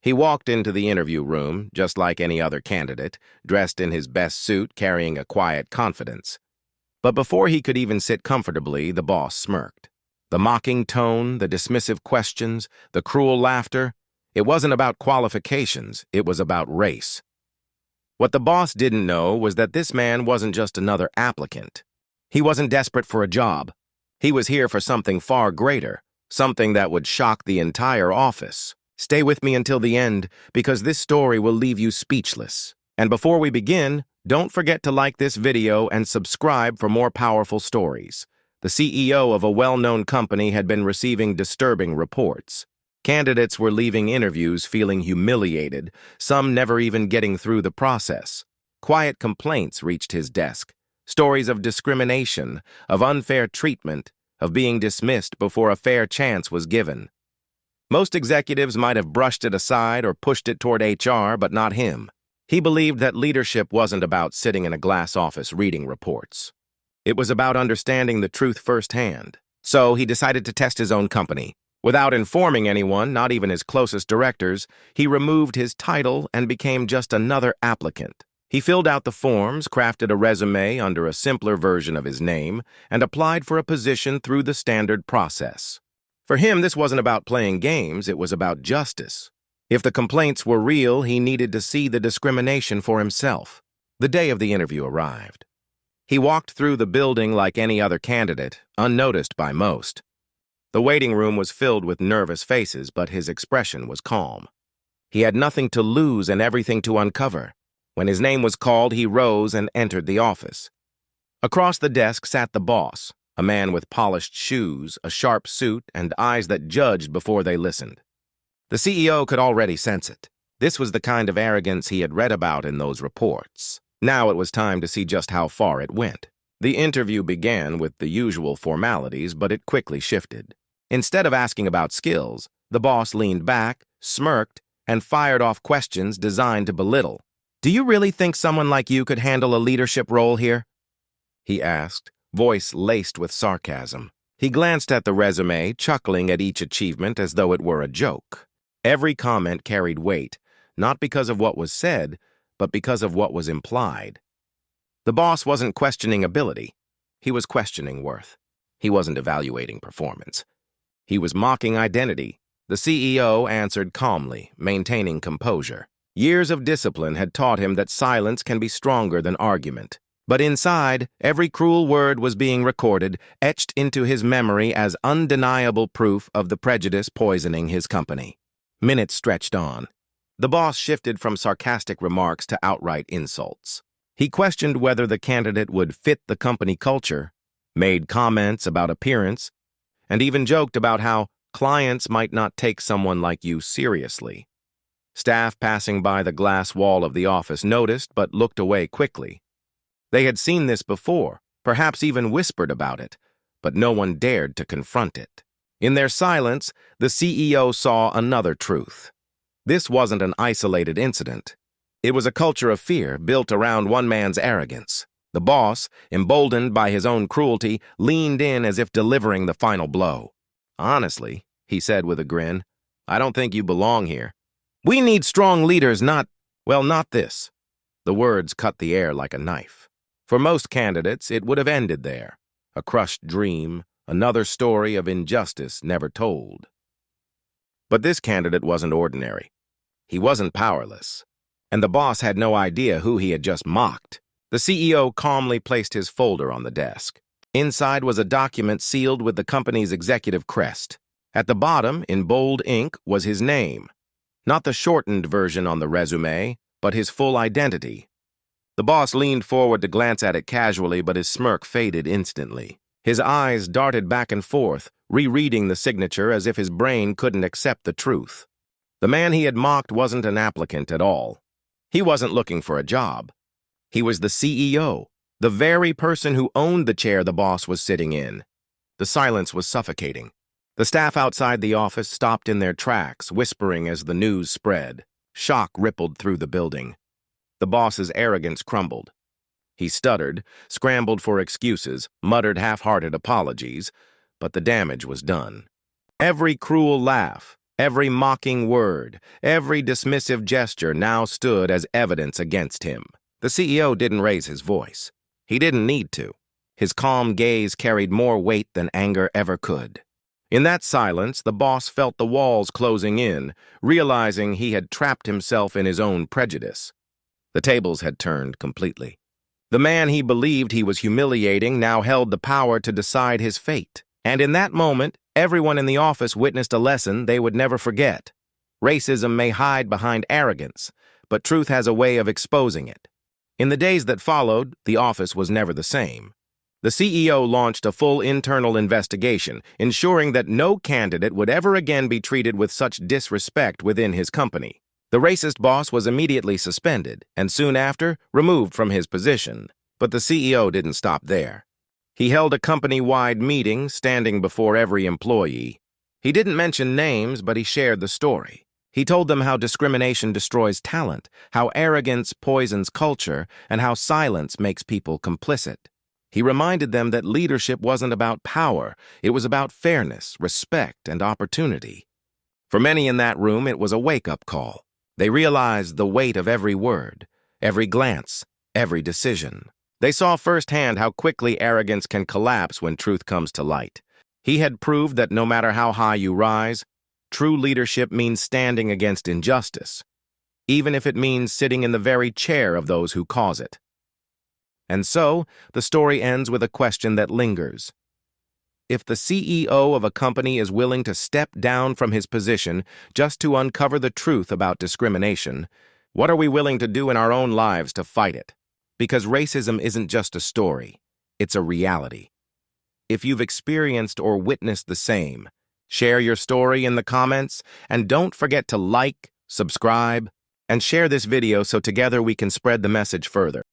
He walked into the interview room, just like any other candidate, dressed in his best suit, carrying a quiet confidence. But before he could even sit comfortably, the boss smirked. The mocking tone, the dismissive questions, the cruel laughter, it wasn't about qualifications, it was about race. What the boss didn't know was that this man wasn't just another applicant. He wasn't desperate for a job. He was here for something far greater, something that would shock the entire office. Stay with me until the end, because this story will leave you speechless. And before we begin, don't forget to like this video and subscribe for more powerful stories. The CEO of a well-known company had been receiving disturbing reports. Candidates were leaving interviews feeling humiliated, some never even getting through the process. Quiet complaints reached his desk, stories of discrimination, of unfair treatment, of being dismissed before a fair chance was given. Most executives might have brushed it aside or pushed it toward HR, but not him. He believed that leadership wasn't about sitting in a glass office reading reports. It was about understanding the truth firsthand. So he decided to test his own company. Without informing anyone, not even his closest directors, he removed his title and became just another applicant. He filled out the forms, crafted a resume under a simpler version of his name, and applied for a position through the standard process. For him, this wasn't about playing games, it was about justice. If the complaints were real, he needed to see the discrimination for himself. The day of the interview arrived. He walked through the building like any other candidate, unnoticed by most. The waiting room was filled with nervous faces, but his expression was calm. He had nothing to lose and everything to uncover. When his name was called, he rose and entered the office. Across the desk sat the boss, a man with polished shoes, a sharp suit, and eyes that judged before they listened. The CEO could already sense it. This was the kind of arrogance he had read about in those reports. Now it was time to see just how far it went. The interview began with the usual formalities, but it quickly shifted. Instead of asking about skills, the boss leaned back, smirked, and fired off questions designed to belittle. "Do you really think someone like you could handle a leadership role here?" he asked, voice laced with sarcasm. He glanced at the resume, chuckling at each achievement as though it were a joke. Every comment carried weight, not because of what was said, but because of what was implied. The boss wasn't questioning ability. He was questioning worth. He wasn't evaluating performance. He was mocking identity. The CEO answered calmly, maintaining composure. Years of discipline had taught him that silence can be stronger than argument. But inside, every cruel word was being recorded, etched into his memory as undeniable proof of the prejudice poisoning his company. Minutes stretched on. The boss shifted from sarcastic remarks to outright insults. He questioned whether the candidate would fit the company culture, made comments about appearance, and even joked about how clients might not take someone like you seriously. Staff passing by the glass wall of the office noticed but looked away quickly. They had seen this before, perhaps even whispered about it, but no one dared to confront it. In their silence, the CEO saw another truth. This wasn't an isolated incident. It was a culture of fear built around one man's arrogance. The boss, emboldened by his own cruelty, leaned in as if delivering the final blow. "Honestly," he said with a grin, "I don't think you belong here. We need strong leaders, not this." The words cut the air like a knife. For most candidates, it would have ended there. A crushed dream, another story of injustice never told. But this candidate wasn't ordinary. He wasn't powerless. And the boss had no idea who he had just mocked. The CEO calmly placed his folder on the desk. Inside was a document sealed with the company's executive crest. At the bottom, in bold ink, was his name. Not the shortened version on the resume, but his full identity. The boss leaned forward to glance at it casually, but his smirk faded instantly. His eyes darted back and forth, rereading the signature as if his brain couldn't accept the truth. The man he had mocked wasn't an applicant at all. He wasn't looking for a job. He was the CEO, the very person who owned the chair the boss was sitting in. The silence was suffocating. The staff outside the office stopped in their tracks, whispering as the news spread. Shock rippled through the building. The boss's arrogance crumbled. He stuttered, scrambled for excuses, muttered half-hearted apologies, but the damage was done. Every cruel laugh, Every mocking word, every dismissive gesture now stood as evidence against him. The CEO didn't raise his voice. He didn't need to. His calm gaze carried more weight than anger ever could. In that silence, the boss felt the walls closing in, realizing he had trapped himself in his own prejudice. The tables had turned completely. The man he believed he was humiliating now held the power to decide his fate. And in that moment, everyone in the office witnessed a lesson they would never forget. Racism may hide behind arrogance, but truth has a way of exposing it. In the days that followed, the office was never the same. The CEO launched a full internal investigation, ensuring that no candidate would ever again be treated with such disrespect within his company. The racist boss was immediately suspended, and soon after, removed from his position. But the CEO didn't stop there. He held a company-wide meeting, standing before every employee. He didn't mention names, but he shared the story. He told them how discrimination destroys talent, how arrogance poisons culture, and how silence makes people complicit. He reminded them that leadership wasn't about power, it was about fairness, respect, and opportunity. For many in that room, it was a wake-up call. They realized the weight of every word, every glance, every decision. They saw firsthand how quickly arrogance can collapse when truth comes to light. He had proved that no matter how high you rise, true leadership means standing against injustice, even if it means sitting in the very chair of those who cause it. And so, the story ends with a question that lingers. If the CEO of a company is willing to step down from his position just to uncover the truth about discrimination, what are we willing to do in our own lives to fight it? Because racism isn't just a story, it's a reality. If you've experienced or witnessed the same, share your story in the comments, and don't forget to like, subscribe, and share this video so together we can spread the message further.